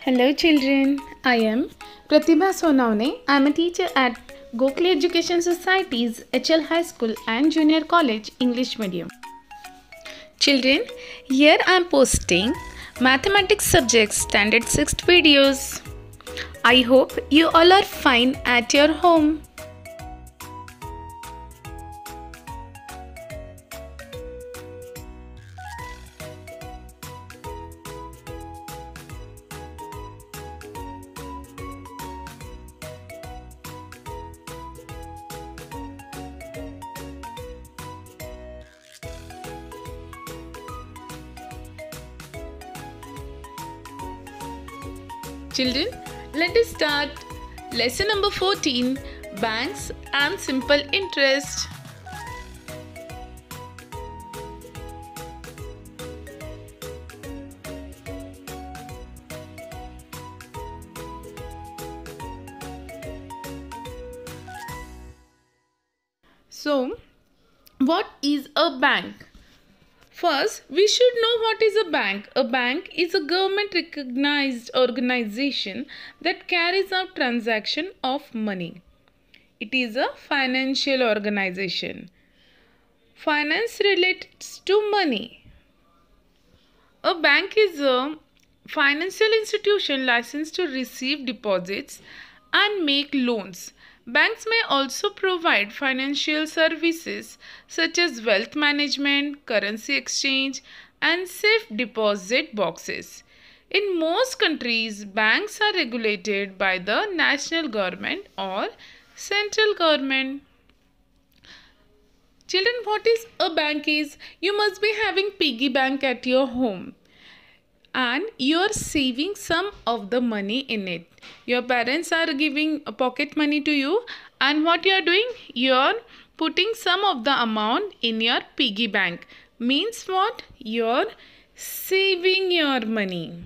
Hello children, I am Pratibha Sonavne. I am a teacher at Gokhale Education Society's HL High School and Junior College English Medium. Children, here I am posting Mathematics subject standard 6th videos. I hope you all are fine at your home. Children, let us start lesson number 14, Banks and Simple Interest. So, what is a bank? First, we should know what is a bank. A bank is a government recognized organization that carries out transaction of money. It is a financial organization. Finance relates to money. A bank is a financial institution licensed to receive deposits and make loans. Banks may also provide financial services such as wealth management, currency exchange, and safe deposit boxes. In most countries, banks are regulated by the national government or central government. Children, what is a bank is? You must be having piggy bank at your home and you are saving some of the money in it. Your parents are giving pocket money to you, and what you are doing? You are putting some of the amount in your piggy bank. Means what? You are saving your money.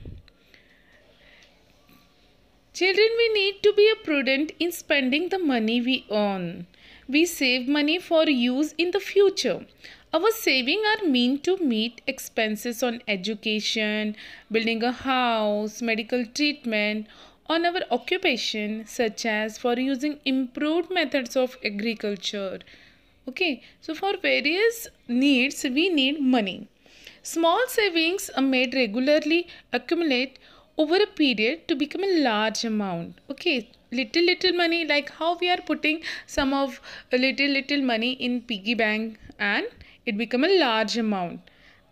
Children, we need to be prudent in spending the money we earn. We save money for use in the future. Our savings are meant to meet expenses on education, building a house, medical treatment, on our occupation, such as for using improved methods of agriculture. Okay, so for various needs, we need money. Small savings are made regularly accumulate over a period to become a large amount. Okay, little money, like how we are putting some of little money in piggy bank and it become a large amount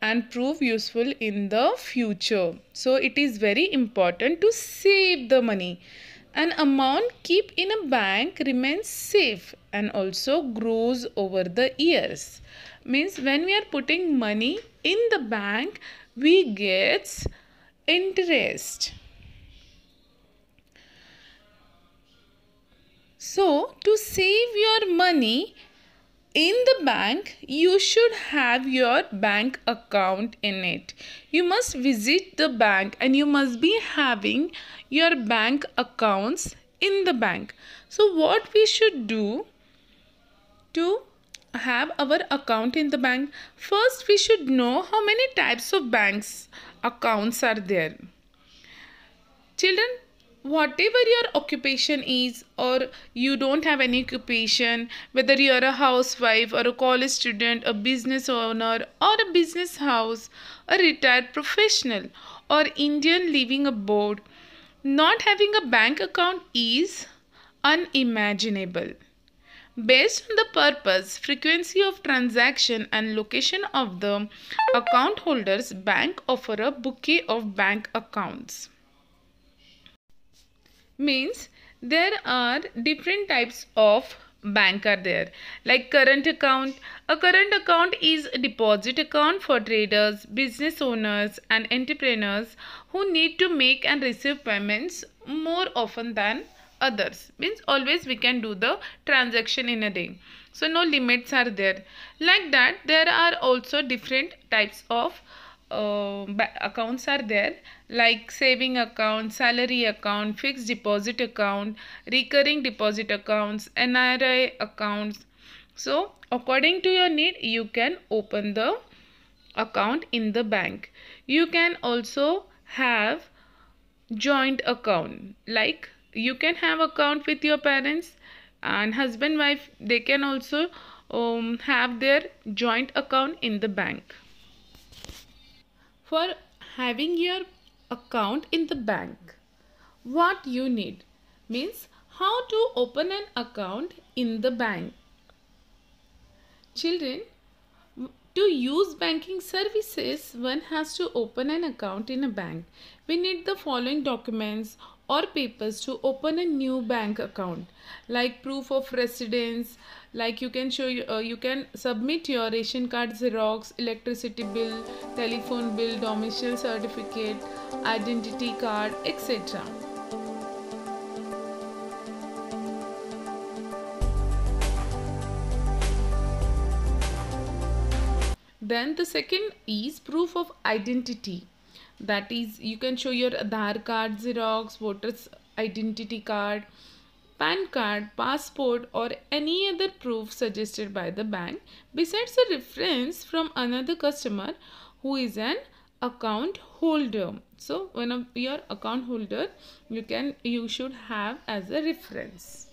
and prove useful in the future. So it is very important to save the money. An amount kept in a bank remains safe and also grows over the years. Means when we are putting money in the bank, we get interest. So to save your money in the bank, you should have your bank account in it. You must visit the bank and you must be having your bank accounts in the bank. So what we should do to have our account in the bank? First, we should know how many types of banks accounts are there. Children, whatever your occupation is, or you don't have any occupation, whether you are a housewife or a college student, a business owner or a business house, a retired professional or Indian living abroad, not having a bank account is unimaginable. Based on the purpose, frequency of transaction and location of the account holders, bank offer a bouquet of bank accounts. Means there are different types of bank are there, like current account. A current account is a deposit account for traders, business owners and entrepreneurs who need to make and receive payments more often than others. Means always we can do the transaction in a day, so no limits are there. Like that, there are also different types of accounts are there, like saving account, salary account, fixed deposit account, recurring deposit accounts, NRI accounts. So according to your need, you can open the account in the bank. You can also have joint account. Like you can have account with your parents, and husband wife, they can also have their joint account in the bank. For having your account in the bank, what you need means how to open an account in the bank. Children, to use banking services, one has to open an account in a bank. We need the following documents or papers to open a new bank account, like proof of residence, like you can show you can submit your ration card xerox, electricity bill, telephone bill, domicile certificate, identity card, etc. Then the second is proof of identity. That is, you can show your Aadhaar card, Xerox, voter's identity card, PAN card, passport, or any other proof suggested by the bank, besides a reference from another customer who is an account holder. So one of your account holder you should have as a reference.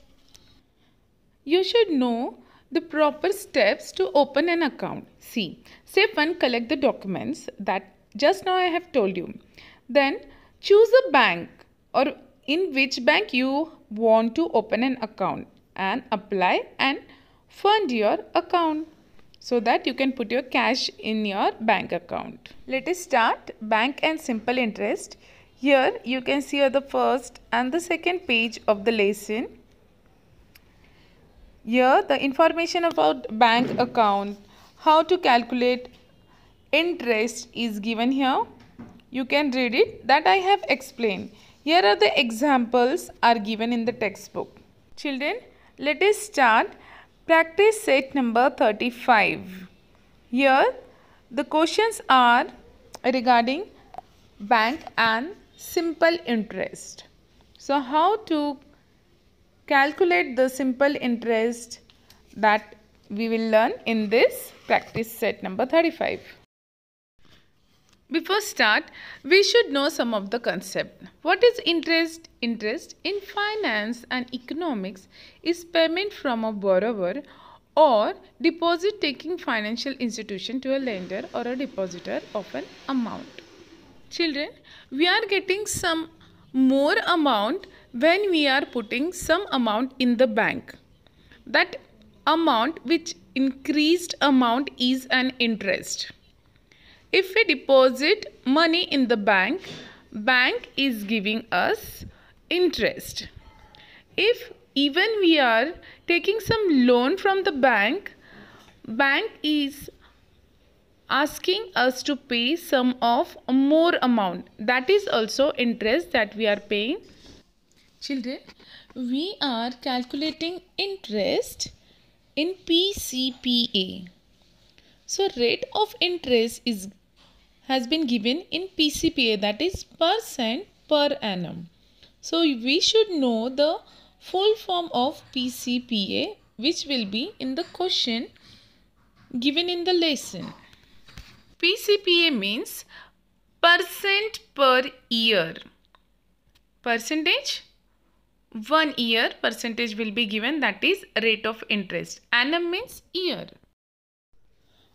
You should know the proper steps to open an account. See, step 1, collect the documents that just now I have told you. Then choose a bank or in which bank you want to open an account and apply and fund your account so that you can put your cash in your bank account. Let us start bank and simple interest. Here you can see the first and the second page of the lesson. Here the information about bank account, how to calculate interest is given here. You can read it, that I have explained. Here are the examples are given in the textbook. Children, let us start practice set number 35. Here the questions are regarding bank and simple interest. So how to calculate the simple interest, that we will learn in this practice set number 35. Before start, we should know some of the concept. What is interest? Interest in finance and economics is payment from a borrower or deposit taking financial institution to a lender or a depositor of an amount. Children, we are getting some more amount when we are putting some amount in the bank. That amount, which increased amount, is an interest. If we deposit money in the bank, bank is giving us interest. If even we are taking some loan from the bank, bank is asking us to pay some of more amount, that is also interest that we are paying. Children, we are calculating interest in PCPA. So rate of interest has been given in PCPA, that is percent per annum. So we should know the full form of PCPA, which will be in the question given in the lesson. PCPA means percent per year. Percentage, 1 year percentage will be given, that is rate of interest. Annum means year.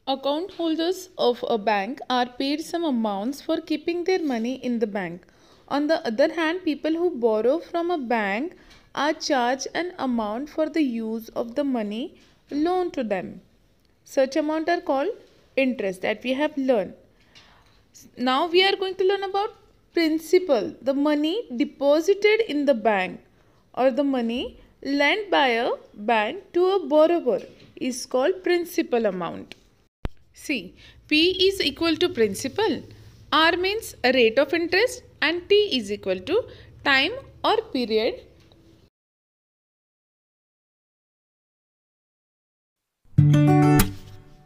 Account holders of a bank are paid some amounts for keeping their money in the bank. On the other hand, people who borrow from a bank are charged an amount for the use of the money loaned to them. Such amount are called interest, that we have learned. Now we are going to learn about principal. The money deposited in the bank or the money lent by a bank to a borrower is called principal amount. See, P is equal to principal, R means rate of interest, and T is equal to time or period.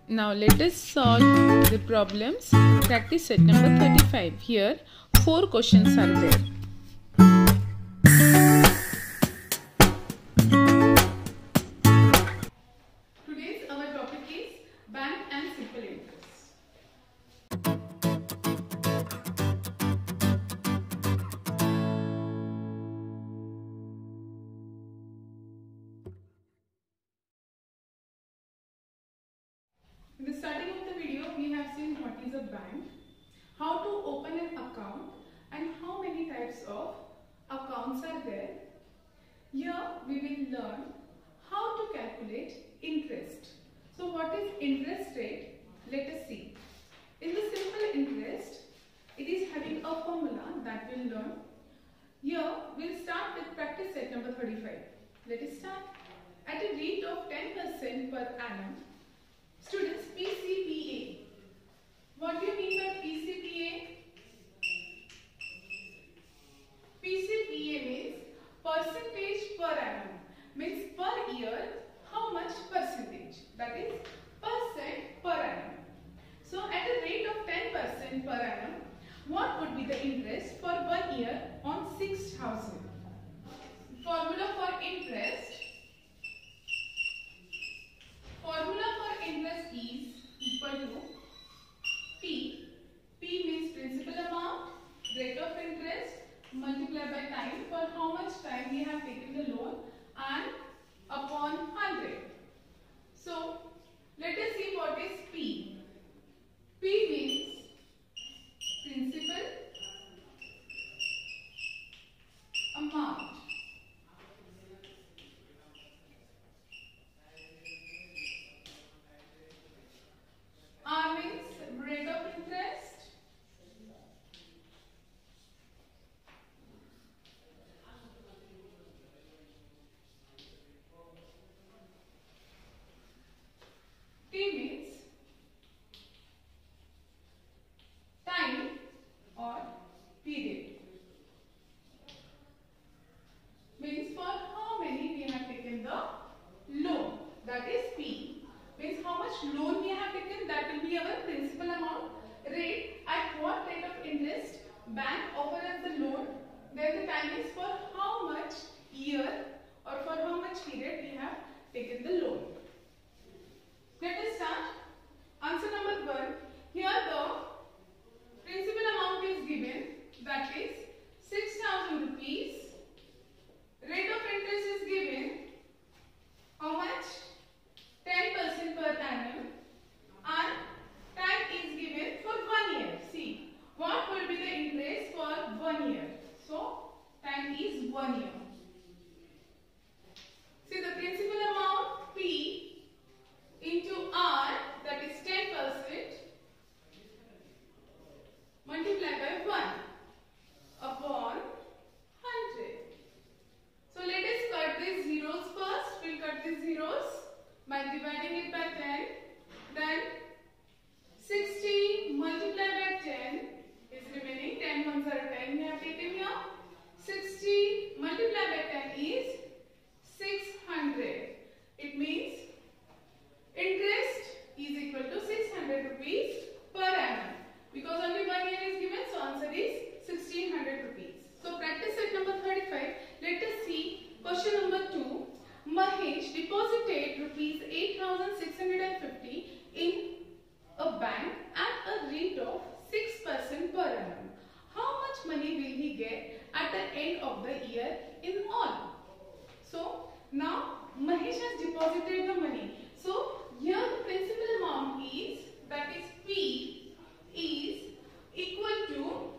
Now let us solve the problems. Practice set number 35. Here 4 questions are there. Today's our topic is bank and simple interest. account and how many types of accounts are there. Here we will learn how to calculate interest. So what is interest rate? Let us see. In the simple interest, it is having a formula that we'll learn. Here we'll start with practice set number 35. Let us start. At a rate of 10% per annum, students, PCPA. What do you mean by PCPA? PCPA means percentage per annum. Means per year, how much percentage? That is percent per annum. So at a rate of 10% per annum, what would be the interest for 1 year on 6,000? Formula for interest. Formula for interest is equal to P. P means principal amount, rate of interest multiplied by time, for how much time we have taken the loan, and upon 100. So let us see what is P. P means principal amount. R means rate of interest. T means time or period. Means for how many we have taken the loan. That is P. Means how much loan we have taken, that will be our principal amount. Rate, at what rate of interest bank offers us the loan. Then the time is for how much year or for how much period we have taken the loan. Let us start. Answer number 1. Here the principal amount is given, that is 6,000 rupees. Rate of interest is given, how much? 10% per annum, and time is given for 1 year. See, what will be the interest for 1 year? So, time is 1 year. See, the principal amount P into R, that is 10%, multiplied by 1 upon 100. So, let us cut these zeros first. We'll cut these zeros by dividing it by 10. Then 60 multiplied by 10 is remaining. 10 ones are 10 we have taken here. 60 multiplied by 10 is 600. It means interest is equal to 600 rupees per annum. Because only 1 year is given, so answer is 1600 rupees. So practice set number 35. Let us see question number 2. Mahesh deposited rupees 8,650 in a bank at a rate of 6% per annum. How much money will he get at the end of the year in all? So now Mahesh has deposited the money. So here the principal amount is, that is P, is equal to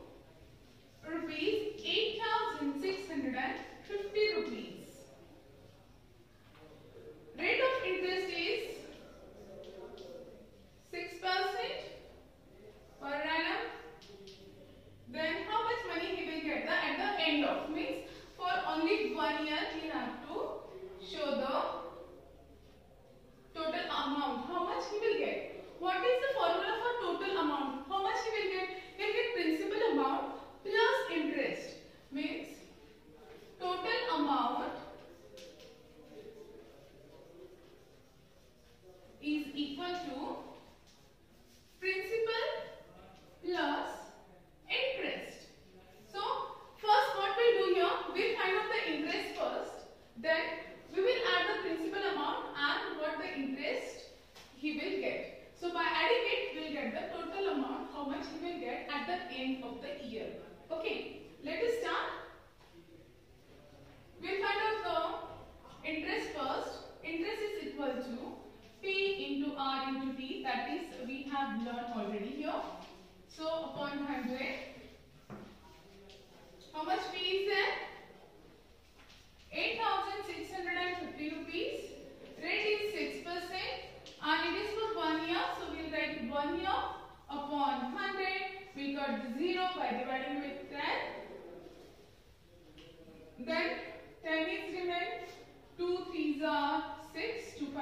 rupees 8,650 rupees. Rate of interest is 6% per annum. Then how much money he will get at the end of? Means for only 1 year he have to show the total amount. How much he will get? What is the formula for total amount? How much he will get? He will get principal amount plus interest.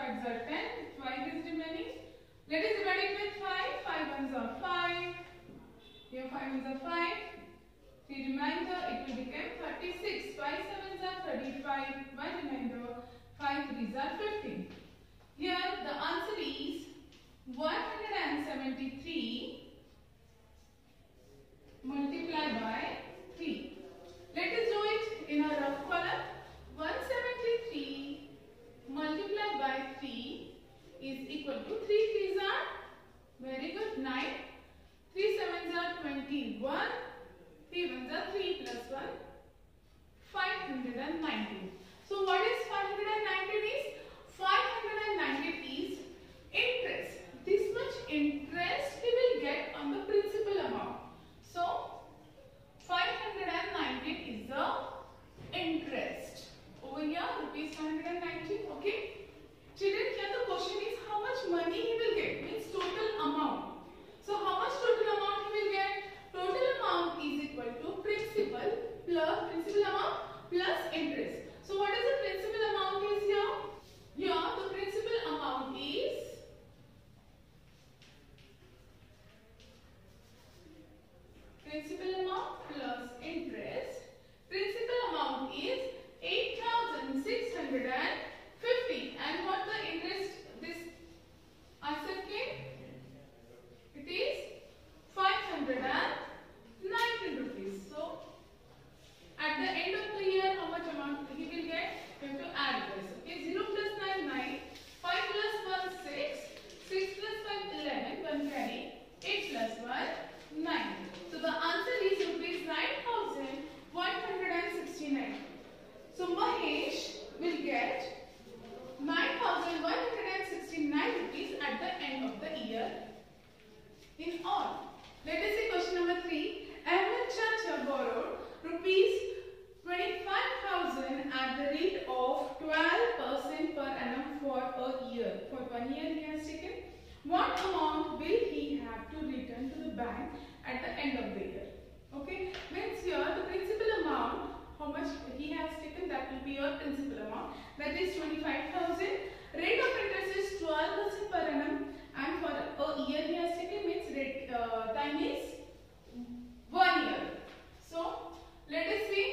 5s are 10, 5 is remaining. Let us divide it with 5, 5 ones are 5, here 5 ones are 5, 3 remainder, it will become 36, 5 sevens are 35, 1 remainder, 5 threes are 15. Here the answer is 173 multiplied by 3. Let us do it in a rough column. 173 multiplied by 3 is equal to 3 threes are very good 9, 3 sevens are 21, 3 ones are 3 plus 1, 519. So what is 519 is? 519 is interest. This much interest we will get on the principal amount. So 519 is the interest. Over here rupees 519. Okay. Children, here the question is how much money he will get, means total amount. So how much total amount he will get? Total amount is equal to principal amount plus interest. So what is the principal amount is here? Here the principal amount is principal amount plus interest. Principal amount is 8,650 and what the interest this answer came? It is 519 rupees. So at the end of the year how much amount he will get? We have to add this. Okay, 0 plus 9 9, 5 plus 1 6, 6 plus 5 11, 1 carry, 8 plus 1 9. So the answer is rupees 9,169. So Mahesh will get 9,169 rupees at the end of the year in all. Let us see question number 3. Ahmed Chacha borrowed rupees 25,000 at the rate of 12% per annum for a year. For 1 year he has taken. What amount will he have to return to the bank at the end of the year? Okay, means here the principal amount, how much he has taken, that will be your principal amount, that is 25,000. Rate of interest is 12% per annum and for a year he has taken, means rate time is 1 year. So let us see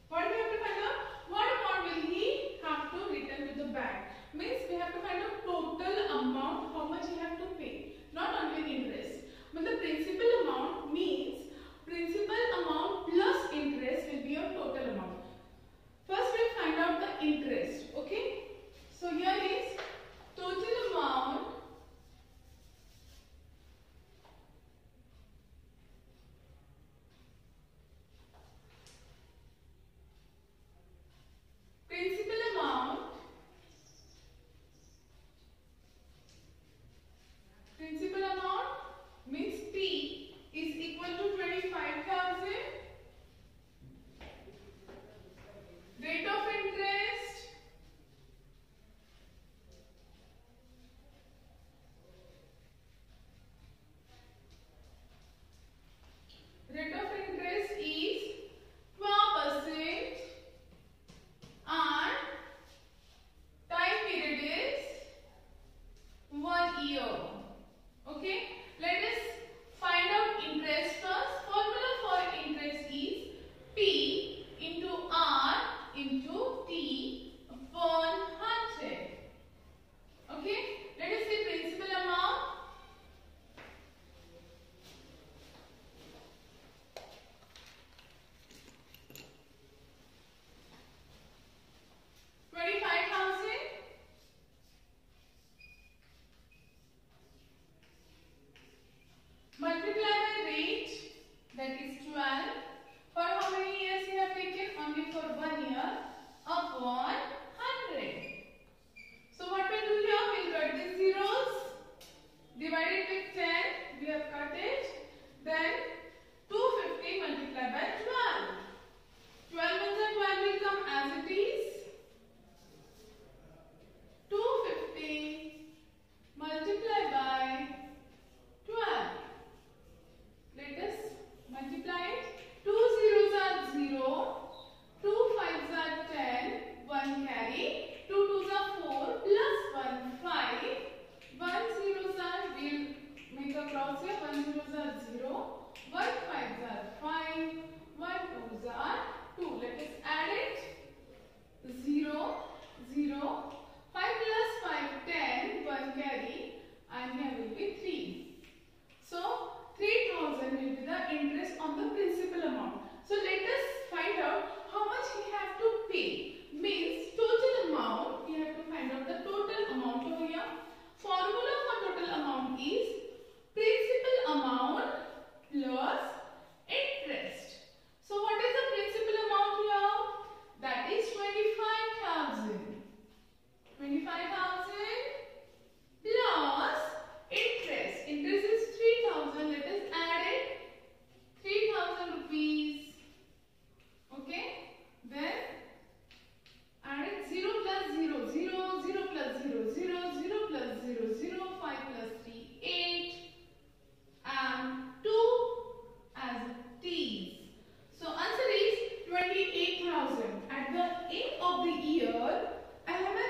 what we have to find out. What amount will he have to return to the bank? Means we have to find out total amount, how much he have to pay, not only interest. But the principal amount means principal amount plus interest will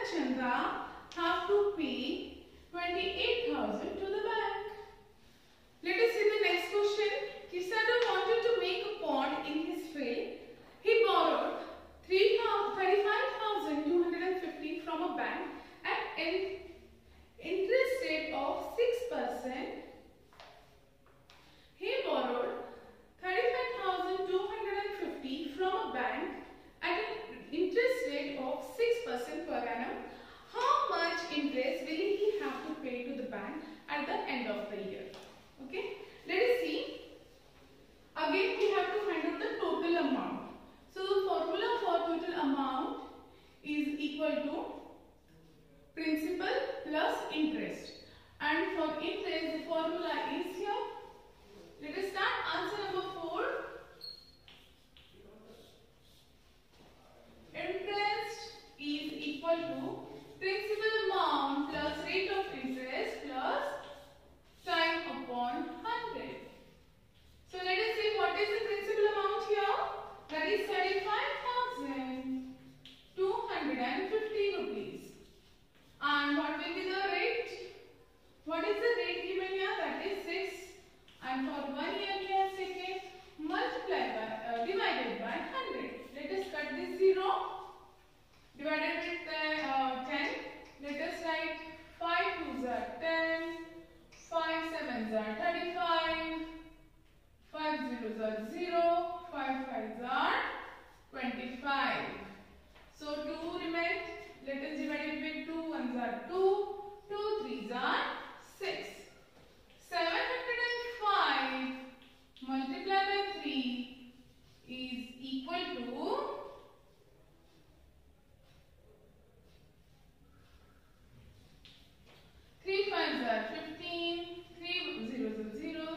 Chandra have to pay 28,000 to the bank. Let us see the next question. Kisada wanted to make a pond in his field. He borrowed 35,250 from a bank at an interest rate of 6%. He borrowed 35,250 from a bank at an interest rate of 6% per annum. How much interest will he have to pay to the bank at the end of the year? Okay, let us see. Again, we have to find out the total amount. So the formula for total amount is equal to principal plus interest. And for interest, the formula is here. Let us start. Answer number 4. Interest is equal to principal amount plus rate of interest plus time upon 100. So let us see what is the principal amount here. That is 35,250 rupees. And what will be the rate? What is the rate given here? That is 6. And for 1 year we have taken divided by 100. Let us cut this 0. Divided with 10. Let us write 5 2s are 10. 5 7s are 35. 5 zeros are 0. 5 5s are 25. So 2 remain. Let us divide it with 2 1s are 2. 2 3s are 6. 705 multiplied by 3 is equal to 3 5s are 15. 3 zeros are 0.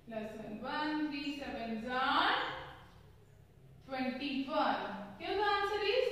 Less than 1. 3 7s are 21. Here the answer is